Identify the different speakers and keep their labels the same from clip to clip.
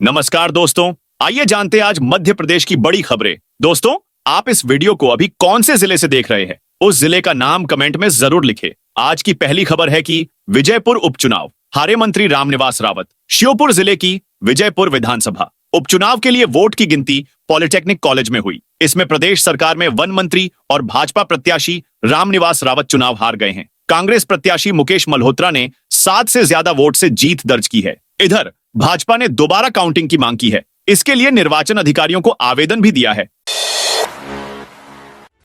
Speaker 1: नमस्कार दोस्तों, आइए जानते हैं आज मध्य प्रदेश की बड़ी खबरें। दोस्तों, आप इस वीडियो को अभी कौन से जिले से देख रहे हैं, उस जिले का नाम कमेंट में जरूर लिखें। आज की पहली खबर है कि विजयपुर उपचुनाव, हारे मंत्री रामनिवास रावत। श्योपुर जिले की विजयपुर विधानसभा उपचुनाव के लिए वोट की गिनती पॉलिटेक्निक कॉलेज में हुई। इसमें प्रदेश सरकार में वन मंत्री और भाजपा प्रत्याशी रामनिवास रावत चुनाव हार गए हैं। कांग्रेस प्रत्याशी मुकेश मल्होत्रा ने 7 से ज्यादा वोट से जीत दर्ज की है। इधर भाजपा ने दोबारा काउंटिंग की मांग की है। इसके लिए निर्वाचन अधिकारियों को आवेदन भी दिया है।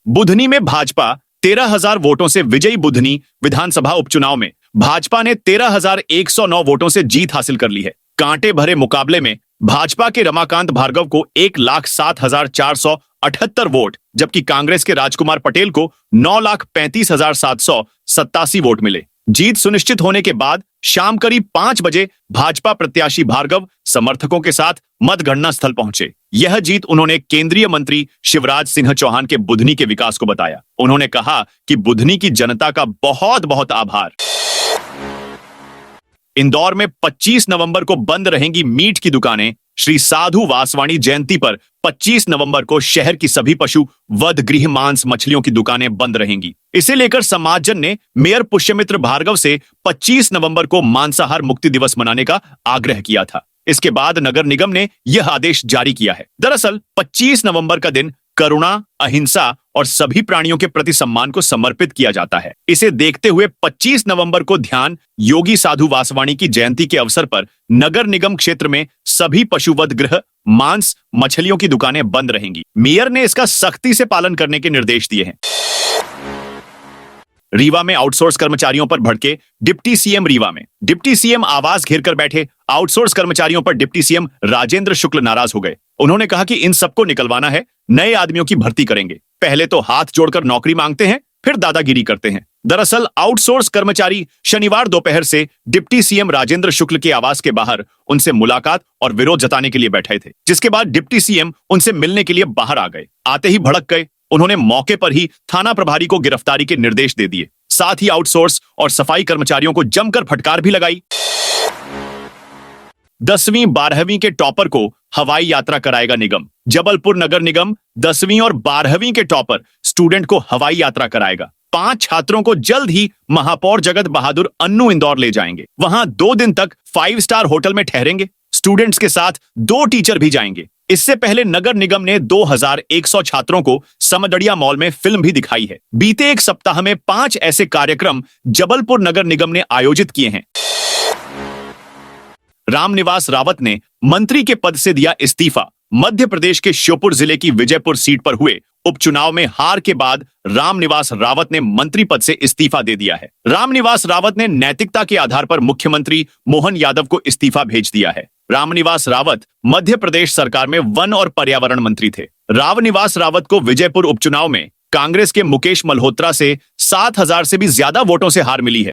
Speaker 1: बुधनी में भाजपा 13,000 वोटों से विजयी। बुधनी विधानसभा उपचुनाव में भाजपा ने 13,109 वोटों से जीत हासिल कर ली है। कांटे भरे मुकाबले में भाजपा के रमाकांत भार्गव को 1,07,478 वोट, जबकि कांग्रेस के राजकुमार पटेल को 9,35,787 वोट मिले। जीत सुनिश्चित होने के बाद शाम करीब 5 बजे भाजपा प्रत्याशी भार्गव समर्थकों के साथ मतगणना स्थल पहुंचे। यह जीत उन्होंने केंद्रीय मंत्री शिवराज सिंह चौहान के बुधनी के विकास को बताया। उन्होंने कहा कि बुधनी की जनता का बहुत बहुत आभार। इंदौर में 25 नवंबर को बंद रहेंगी मीट की दुकानें। श्री साधु वासवाणी जयंती पर 25 नवंबर को शहर की सभी पशु वध गृह मांस मछलियों की दुकानें बंद रहेंगी। इसे लेकर समाजजन ने मेयर पुष्यमित्र भार्गव से 25 नवंबर को मांसाहार मुक्ति दिवस मनाने का आग्रह किया था। इसके बाद नगर निगम ने यह आदेश जारी किया है। दरअसल 25 नवंबर का दिन करुणा, अहिंसा और सभी प्राणियों के प्रति सम्मान को समर्पित किया जाता है। इसे देखते हुए 25 नवंबर को ध्यान योगी साधु वासवाणी की जयंती के अवसर पर नगर निगम क्षेत्र में सभी पशुवध गृह मांस मछलियों की दुकानें बंद रहेंगी। मेयर ने इसका सख्ती से पालन करने के निर्देश दिए हैं। रीवा में आउटसोर्स कर्मचारियों पर भड़के डिप्टी सीएम। रीवा में डिप्टी सीएम आवास घेरकर बैठे आउटसोर्स कर्मचारियों पर डिप्टी सीएम राजेंद्र शुक्ल नाराज हो गए। उन्होंने कहा कि इन सबको निकलवाना है, नए आदमियों की भर्ती करेंगे। पहले तो हाथ जोड़कर नौकरी मांगते हैं, फिर दादागिरी करते हैं। दरअसल आउटसोर्स कर्मचारी शनिवार दोपहर से डिप्टी सीएम राजेंद्र शुक्ल के आवास के बाहर उनसे मुलाकात और विरोध जताने के लिए बैठे थे, जिसके बाद डिप्टी सीएम उनसे मिलने के लिए बाहर आ गए। आते ही भड़क गए। उन्होंने मौके पर ही थाना प्रभारी को गिरफ्तारी के निर्देश दे दिए। साथ ही आउटसोर्स और सफाई कर्मचारियों को जमकर फटकार भी लगाई। 10वीं 12वीं के टॉपर को हवाई यात्रा कराएगा निगम। जबलपुर नगर निगम 10वीं और 12वीं के टॉपर स्टूडेंट को हवाई यात्रा कराएगा। 5 छात्रों को जल्द ही महापौर जगत बहादुर अन्नू इंदौर ले जाएंगे। वहां 2 दिन तक 5 स्टार होटल में ठहरेंगे। स्टूडेंट्स के साथ 2 टीचर भी जाएंगे। इससे पहले नगर निगम ने 2100 छात्रों को समदड़िया मॉल में फिल्म भी दिखाई है। बीते एक सप्ताह में 5 ऐसे कार्यक्रम जबलपुर नगर निगम ने आयोजित किए हैं। रामनिवास रावत ने मंत्री के पद से दिया इस्तीफा। मध्य प्रदेश के श्योपुर जिले की विजयपुर सीट पर हुए उपचुनाव में हार के बाद रामनिवास रावत ने मंत्री पद से इस्तीफा दे दिया है। रामनिवास रावत ने नैतिकता के आधार पर मुख्यमंत्री मोहन यादव को इस्तीफा भेज दिया है। रामनिवास रावत मध्य प्रदेश सरकार में वन और पर्यावरण मंत्री थे। रामनिवास रावत को विजयपुर उपचुनाव में कांग्रेस के मुकेश मल्होत्रा से 7,000 से भी ज्यादा वोटों से हार मिली है।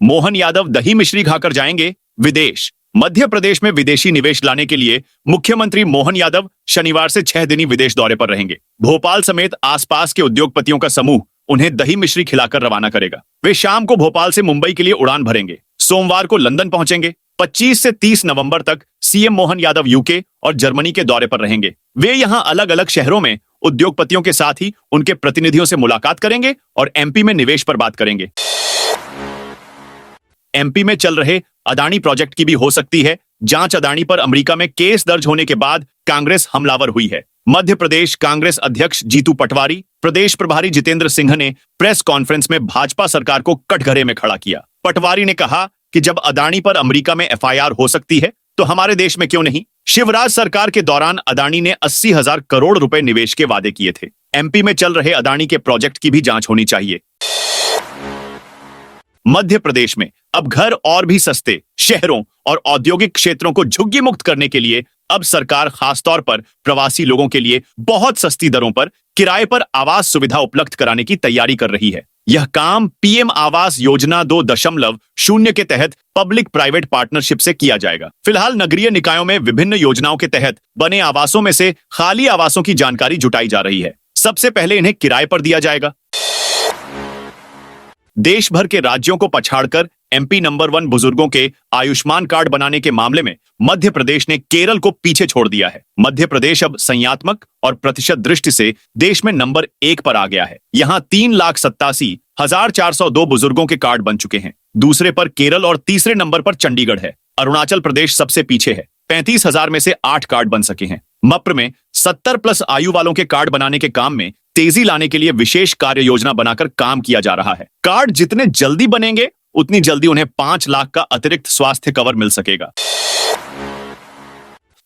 Speaker 1: मोहन यादव दही मिश्री खाकर जाएंगे विदेश। मध्य प्रदेश में विदेशी निवेश लाने के लिए मुख्यमंत्री मोहन यादव शनिवार से 6 दिनी विदेश दौरे पर रहेंगे। भोपाल समेत आसपास के उद्योगपतियों का समूह उन्हें दही मिश्री खिलाकर रवाना करेगा। वे शाम को भोपाल से मुंबई के लिए उड़ान भरेंगे। सोमवार को लंदन पहुंचेंगे। 25 से 30 नवंबर तक सीएम मोहन यादव यूके और जर्मनी के दौरे पर रहेंगे। वे यहां अलग अलग शहरों में उद्योगपतियों के साथ ही उनके प्रतिनिधियों से मुलाकात करेंगे और एमपी में निवेश पर बात करेंगे। एमपी में चल रहे अदानी प्रोजेक्ट की भी हो सकती है जांच। अदानी पर अमेरिका में केस दर्ज होने के बाद कांग्रेस हमलावर हुई है। मध्य प्रदेश कांग्रेस अध्यक्ष जीतू पटवारी, प्रदेश प्रभारी जितेंद्र सिंह ने प्रेस कॉन्फ्रेंस में भाजपा सरकार को कटघरे में खड़ा किया। पटवारी ने कहा कि जब अदानी पर अमेरिका में एफआईआर हो सकती है तो हमारे देश में क्यों नहीं। शिवराज सरकार के दौरान अदानी ने 80,000 करोड़ रुपए निवेश के वादे किए थे। एमपी में चल रहे अदानी के प्रोजेक्ट की भी जांच होनी चाहिए। मध्य प्रदेश में अब घर और भी सस्ते। शहरों और औद्योगिक क्षेत्रों को झुग्गी मुक्त करने के लिए अब सरकार खासतौर पर प्रवासी लोगों के लिए बहुत सस्ती दरों पर किराए पर आवास सुविधा उपलब्ध कराने की तैयारी कर रही है। यह काम पीएम आवास योजना 2.0 के तहत पब्लिक प्राइवेट पार्टनरशिप से किया जाएगा। फिलहाल नगरीय निकायों में विभिन्न योजनाओं के तहत बने आवासों में से खाली आवासों की जानकारी जुटाई जा रही है। सबसे पहले इन्हें किराए पर दिया जाएगा। देश भर के राज्यों को पछाड़कर एमपी नंबर 1 बुजुर्गों के आयुष्मान कार्ड बनाने के मामले में मध्य प्रदेश ने केरल को पीछे छोड़ दिया है। मध्य प्रदेश अब संख्यात्मक और प्रतिशत दृष्टि से देश में नंबर 1 पर आ गया है। यहाँ 3,87,402 बुजुर्गों के कार्ड बन चुके हैं। दूसरे पर केरल और तीसरे नंबर पर चंडीगढ़ है। अरुणाचल प्रदेश सबसे पीछे है। 35,000 में से 8 कार्ड बन सके हैं। मप्र में 70+ आयु वालों के कार्ड बनाने के काम में तेजी लाने के लिए विशेष कार्य योजना बनाकर काम किया जा रहा है। कार्ड जितने जल्दी बनेंगे उतनी जल्दी उन्हें 5 लाख का अतिरिक्त स्वास्थ्य कवर मिल सकेगा।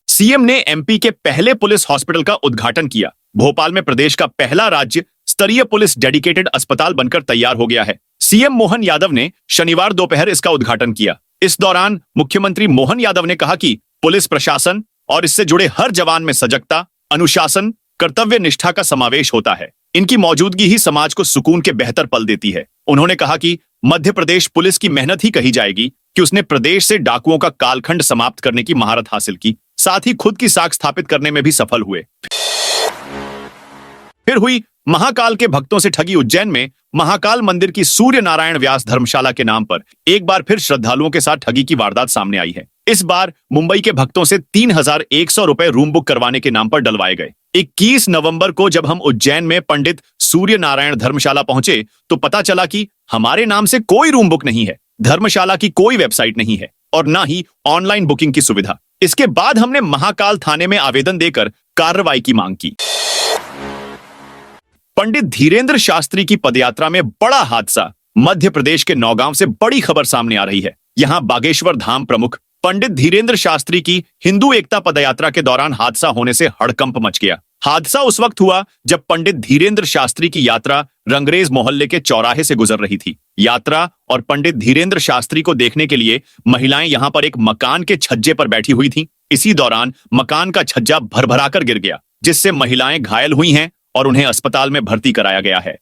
Speaker 1: सीएम ने एमपी के पहले पुलिस हॉस्पिटल का उद्घाटन किया। भोपाल में प्रदेश का पहला राज्य स्तरीय पुलिस डेडिकेटेड अस्पताल बनकर तैयार हो गया है। सीएम मोहन यादव ने शनिवार दोपहर इसका उद्घाटन किया। इस दौरान मुख्यमंत्री मोहन यादव ने कहा कि पुलिस प्रशासन और इससे जुड़े हर जवान में सजगता, अनुशासन, कर्तव्य निष्ठा का समावेश होता है। इनकी मौजूदगी ही समाज को सुकून के बेहतर पल देती है। उन्होंने कहा कि मध्य प्रदेश पुलिस की मेहनत ही कही जाएगी कि उसने प्रदेश से डाकुओं का कालखंड समाप्त करने की महारत हासिल की, साथ ही खुद की साख स्थापित करने में भी सफल हुए। फिर हुई महाकाल के भक्तों से ठगी। उज्जैन में महाकाल मंदिर की सूर्य नारायण व्यास धर्मशाला के नाम पर एक बार फिर श्रद्धालुओं के साथ ठगी की वारदात सामने आई है। इस बार मुंबई के भक्तों से 3,100 रुपए रूम बुक करवाने के नाम पर डलवाए गए। 21 नवंबर को जब हम उज्जैन में पंडित सूर्य नारायण धर्मशाला पहुंचे तो पता चला कि हमारे नाम से कोई रूम बुक नहीं है, धर्मशाला की कोई वेबसाइट नहीं है और ना ही ऑनलाइन बुकिंग की सुविधा। इसके बाद हमने महाकाल थाने में आवेदन देकर कार्रवाई की मांग की। पंडित धीरेन्द्र शास्त्री की पदयात्रा में बड़ा हादसा। मध्य प्रदेश के नौगांव से बड़ी खबर सामने आ रही है। यहां बागेश्वर धाम प्रमुख पंडित धीरेन्द्र शास्त्री की हिंदू एकता पदयात्रा के दौरान हादसा होने से हड़कंप मच गया। हादसा उस वक्त हुआ जब पंडित धीरेन्द्र शास्त्री की यात्रा रंगरेज मोहल्ले के चौराहे से गुजर रही थी। यात्रा और पंडित धीरेन्द्र शास्त्री को देखने के लिए महिलाएं यहां पर एक मकान के छज्जे पर बैठी हुई थीं। इसी दौरान मकान का छज्जा भरभराकर गिर गया, जिससे महिलाएं घायल हुई हैं और उन्हें अस्पताल में भर्ती कराया गया है।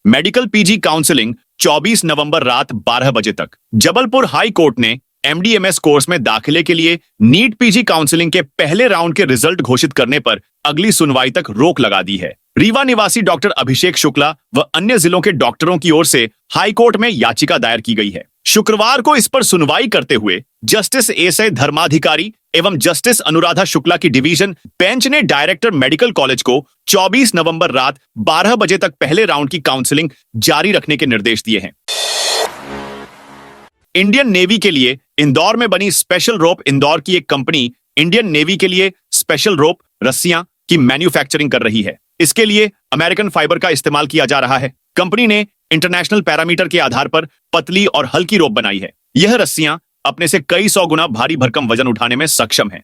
Speaker 1: मेडिकल पीजी काउंसलिंग 24 नवंबर रात 12 बजे तक। जबलपुर हाई कोर्ट ने एमडीएमएस कोर्स में दाखिले के लिए नीट पीजी काउंसलिंग के पहले राउंड के रिजल्ट घोषित करने पर अगली सुनवाई तक रोक लगा दी है। रीवा निवासी डॉक्टर अभिषेक शुक्ला व अन्य जिलों के डॉक्टरों की ओर से हाई कोर्ट में याचिका दायर की गई है। शुक्रवार को इस पर सुनवाई करते हुए जस्टिस एसआई धर्माधिकारी एवं जस्टिस अनुराधा शुक्ला की डिवीजन बेंच ने डायरेक्टर मेडिकल कॉलेज को 24 नवंबर रात 12 बजे तक पहले राउंड की काउंसलिंग जारी रखने के निर्देश दिए हैं। इंडियन नेवी के लिए इंदौर में बनी स्पेशल रोप इंदौर की एक कंपनी इंडियन नेवी के लिए स्पेशल रोप रस्सियां की मैन्युफैक्चरिंग कर रही है। इसके लिए अमेरिकन फाइबर का इस्तेमाल किया जा रहा है। कंपनी ने इंटरनेशनल पैरामीटर के आधार पर पतली और हल्की रोप बनाई है। यह रस्सियां अपने से कई 100 गुना भारी भरकम वजन उठाने में सक्षम है।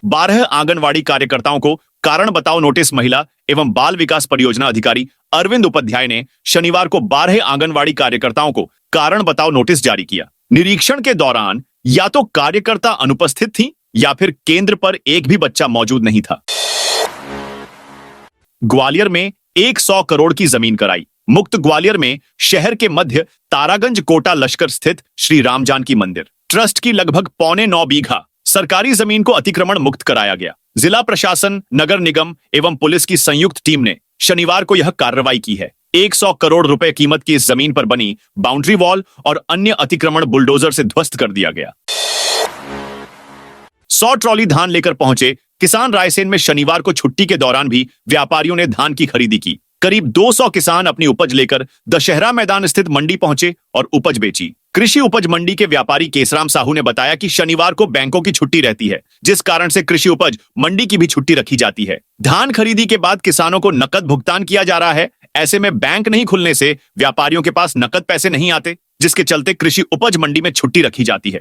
Speaker 1: 12 आंगनवाड़ी कार्यकर्ताओं को कारण बताओ नोटिस महिला एवं बाल विकास परियोजना अधिकारी अरविंद उपाध्याय ने शनिवार को 12 आंगनवाड़ी कार्यकर्ताओं को कारण बताओ नोटिस जारी किया। निरीक्षण के दौरान या तो कार्यकर्ता अनुपस्थित थी या फिर केंद्र पर एक भी बच्चा मौजूद नहीं था। ग्वालियर में 100 करोड़ की जमीन कराई। मुक्त ग्वालियर में शहर के मध्य तारागंज कोटा लश्कर स्थित श्री राम जानकी मंदिर ट्रस्ट की लगभग 8.25 बीघा सरकारी जमीन को अतिक्रमण मुक्त कराया गया। जिला प्रशासन, नगर निगम एवं पुलिस की संयुक्त टीम ने शनिवार को यह कार्रवाई की है। 100 करोड़ रुपए कीमत की इस जमीन पर बनी बाउंड्री वॉल और अन्य अतिक्रमण बुलडोजर से ध्वस्त कर दिया गया। 100 ट्रॉली धान लेकर पहुंचे किसान रायसेन में शनिवार को छुट्टी के दौरान भी व्यापारियों ने धान की खरीदी की। करीब 200 किसान अपनी उपज लेकर दशहरा मैदान स्थित मंडी पहुंचे और उपज बेची। कृषि उपज मंडी के व्यापारी केसराम साहू ने बताया कि शनिवार को बैंकों की छुट्टी रहती है, जिस कारण से कृषि उपज मंडी की भी छुट्टी रखी जाती है। धान खरीदी के बाद किसानों को नकद भुगतान किया जा रहा है। ऐसे में बैंक नहीं खुलने से व्यापारियों के पास नकद पैसे नहीं आते, जिसके चलते कृषि उपज मंडी में छुट्टी रखी जाती है।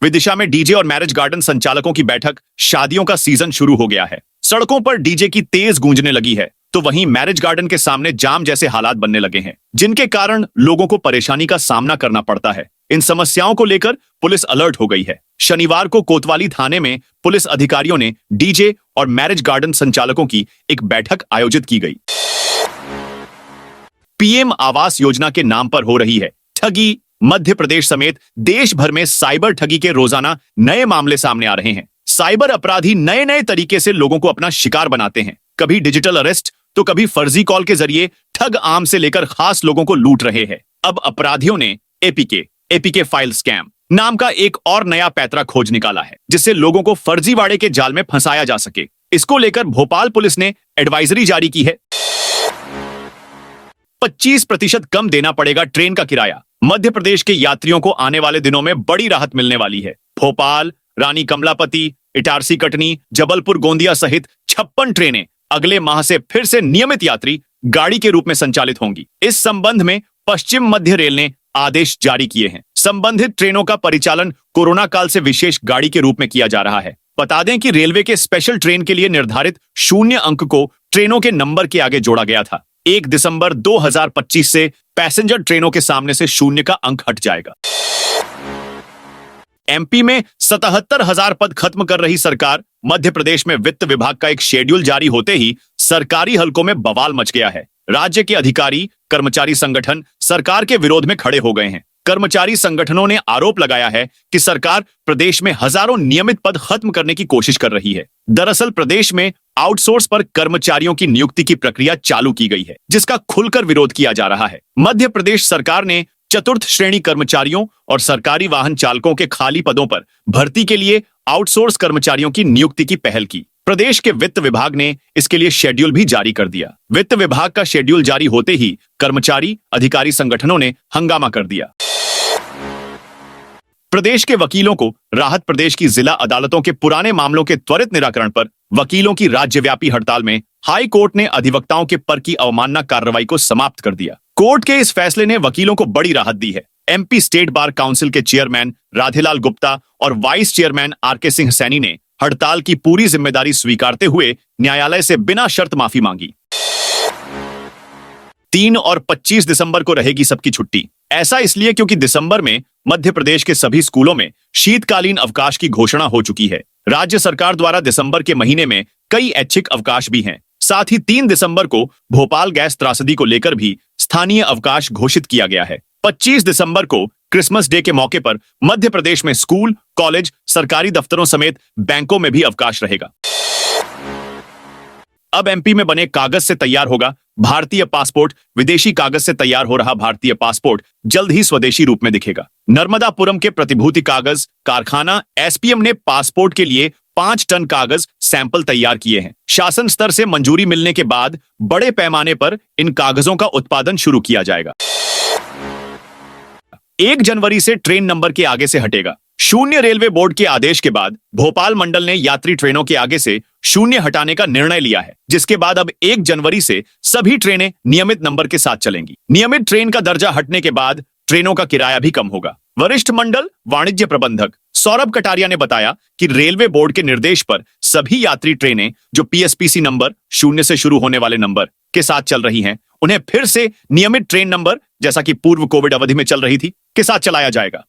Speaker 1: विदिशा में डीजे और मैरिज गार्डन संचालकों की बैठक। शादियों का सीजन शुरू हो गया है। सड़कों पर डीजे की तेज गूंजने लगी है, तो वहीं मैरिज गार्डन के सामने जाम जैसे हालात बनने लगे हैं, जिनके कारण लोगों को परेशानी का सामना करना पड़ता है। इन समस्याओं को लेकर पुलिस अलर्ट हो गई है। शनिवार को कोतवाली थाने में पुलिस अधिकारियों ने डीजे और मैरिज गार्डन संचालकों की एक बैठक आयोजित की गई। पीएम आवास योजना के नाम पर हो रही है ठगी। मध्य प्रदेश समेत देश भर में साइबर ठगी के रोजाना नए मामले सामने आ रहे हैं। साइबर अपराधी नए नए तरीके से लोगों को अपना शिकार बनाते हैं। कभी डिजिटल अरेस्ट तो कभी फर्जी कॉल के जरिए ठग आम से लेकर खास लोगों को लूट रहे हैं। अब अपराधियों ने एपीके फाइल स्कैम नाम का एक और नया पैतरा खोज निकाला है, जिससे लोगों को फर्जीवाड़े के जाल में फंसाया जा सके। इसको लेकर भोपाल पुलिस ने एडवाइजरी जारी की है। 25% कम देना पड़ेगा ट्रेन का किराया। मध्य प्रदेश के यात्रियों को आने वाले दिनों में बड़ी राहत मिलने वाली है। भोपाल, रानी कमलापति, इटारसी कटनी, जबलपुर गोंदिया सहित 56 ट्रेनें अगले माह से फिर से नियमित यात्री गाड़ी के रूप में संचालित होंगी। इस संबंध में पश्चिम मध्य रेल ने आदेश जारी किए हैं। संबंधित ट्रेनों का परिचालन कोरोना काल से विशेष गाड़ी के रूप में किया जा रहा है। बता दें कि रेलवे के स्पेशल ट्रेन के लिए निर्धारित 0 अंक को ट्रेनों के नंबर के आगे जोड़ा गया था। 1 दिसंबर 2025 से पैसेंजर ट्रेनों के सामने से 0 का अंक हट जाएगा। एमपी में 77,000 पद खत्म कर रही सरकार। मध्य प्रदेश में वित्त विभाग का एक शेड्यूल जारी होते ही सरकारी हलकों में बवाल मच गया है। राज्य के अधिकारी, कर्मचारी संगठन सरकार के विरोध में खड़े हो गए हैं। कर्मचारी संगठनों ने आरोप लगाया है कि सरकार प्रदेश में हजारों नियमित पद खत्म करने की कोशिश कर रही है। दरअसल प्रदेश में आउटसोर्स पर कर्मचारियों की नियुक्ति की प्रक्रिया चालू की गई है, जिसका खुलकर विरोध किया जा रहा है। मध्य प्रदेश सरकार ने चतुर्थ श्रेणी कर्मचारियों और सरकारी वाहन चालकों के खाली पदों पर भर्ती के लिए आउटसोर्स कर्मचारियों की नियुक्ति की पहल की। प्रदेश के वित्त विभाग ने इसके लिए शेड्यूल भी जारी कर दिया। वित्त विभाग का शेड्यूल जारी होते ही कर्मचारी अधिकारी संगठनों ने हंगामा कर दिया। प्रदेश के वकीलों को राहत। प्रदेश की जिला अदालतों के पुराने मामलों के त्वरित निराकरण पर वकीलों की राज्यव्यापी हड़ताल में हाई कोर्ट ने अधिवक्ताओं के पर की अवमानना कार्रवाई को समाप्त कर दिया। कोर्ट के इस फैसले ने वकीलों को बड़ी राहत दी है। एमपी स्टेट बार काउंसिल के चेयरमैन राधेलाल गुप्ता और vice chairman RK Singh Saini ने हड़ताल की पूरी जिम्मेदारी स्वीकारते हुए न्यायालय से बिना शर्त माफी मांगी। 3 और 25 दिसंबर को रहेगी सबकी छुट्टी। ऐसा इसलिए क्योंकि दिसंबर में मध्य प्रदेश के सभी स्कूलों में शीतकालीन अवकाश की घोषणा हो चुकी है। राज्य सरकार द्वारा दिसंबर के महीने में कई ऐच्छिक अवकाश भी हैं। साथ ही 3 दिसंबर को भोपाल गैस त्रासदी को लेकर भी स्थानीय अवकाश घोषित किया गया है। 25 दिसंबर को क्रिसमस डे के मौके पर मध्य प्रदेश में स्कूल, कॉलेज, सरकारी दफ्तरों समेत बैंकों में भी अवकाश रहेगा। अब एमपी में बने कागज से तैयार होगा भारतीय पासपोर्ट। विदेशी कागज से तैयार हो रहा भारतीय पासपोर्ट जल्द ही स्वदेशी रूप में दिखेगा। नर्मदापुरम के प्रतिभूति कागज कारखाना एसपीएम ने पासपोर्ट के लिए 5 टन कागज सैंपल तैयार किए हैं। शासन स्तर से मंजूरी मिलने के बाद बड़े पैमाने पर इन कागजों का उत्पादन शुरू किया जाएगा। 1 जनवरी से ट्रेन नंबर के आगे से हटेगा 0। रेलवे बोर्ड के आदेश के बाद भोपाल मंडल ने यात्री ट्रेनों के आगे से 0 हटाने का निर्णय लिया है, जिसके बाद अब 1 जनवरी से सभी ट्रेनें नियमित नंबर के साथ चलेंगी। नियमित ट्रेन का दर्जा हटने के बाद ट्रेनों का किराया भी कम होगा। वरिष्ठ मंडल वाणिज्य प्रबंधक सौरभ कटारिया ने बताया कि रेलवे बोर्ड के निर्देश पर सभी यात्री ट्रेनें जो पीएसपीसी नंबर 0 से शुरू होने वाले नंबर के साथ चल रही हैं, उन्हें फिर से नियमित ट्रेन नंबर, जैसा कि पूर्व कोविड अवधि में चल रही थी, के साथ चलाया जाएगा।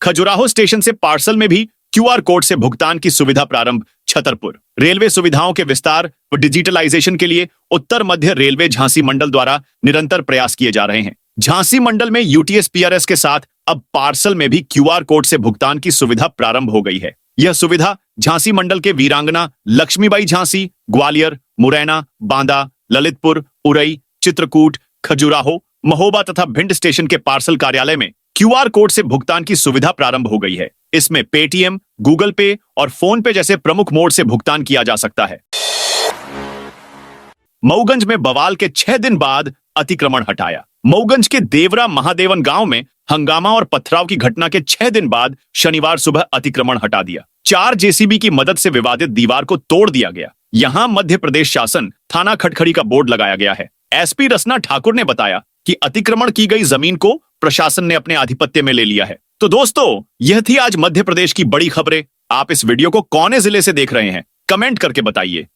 Speaker 1: खजुराहो स्टेशन से पार्सल में भी क्यूआर कोड से भुगतान की सुविधा प्रारंभ। छतरपुर रेलवे सुविधाओं के विस्तार व डिजिटलाइजेशन के लिए उत्तर मध्य रेलवे झांसी मंडल द्वारा निरंतर प्रयास किए जा रहे हैं। झांसी मंडल में यूटीएस पीआरएस के साथ अब पार्सल में भी क्यूआर कोड से भुगतान की सुविधा प्रारंभ हो गई है। यह सुविधा झांसी मंडल के वीरांगना लक्ष्मीबाई झांसी, ग्वालियर, मुरैना, बांदा, ललितपुर, उरई, चित्रकूट, खजुराहो, महोबा तथा भिंड स्टेशन के पार्सल कार्यालय में क्यूआर कोड से भुगतान की सुविधा प्रारंभ हो गई है। इसमें पेटीएम, गूगल पे और फोन पे जैसे प्रमुख मोड से भुगतान किया जा सकता है। मऊगंज में बवाल के 6 दिन बाद अतिक्रमण हटाया। मऊगंज के देवरा महादेवन गांव में हंगामा और पथराव की घटना के 6 दिन बाद शनिवार सुबह अतिक्रमण हटा दिया। 4 जेसीबी की मदद से विवादित दीवार को तोड़ दिया गया। यहां मध्य प्रदेश शासन थाना खटखड़ी का बोर्ड लगाया गया है। एसपी रसना ठाकुर ने बताया कि अतिक्रमण की गई जमीन को प्रशासन ने अपने आधिपत्य में ले लिया है। तो दोस्तों, यह थी आज मध्य प्रदेश की बड़ी खबरें। आप इस वीडियो को कौन से जिले से देख रहे हैं, कमेंट करके बताइए।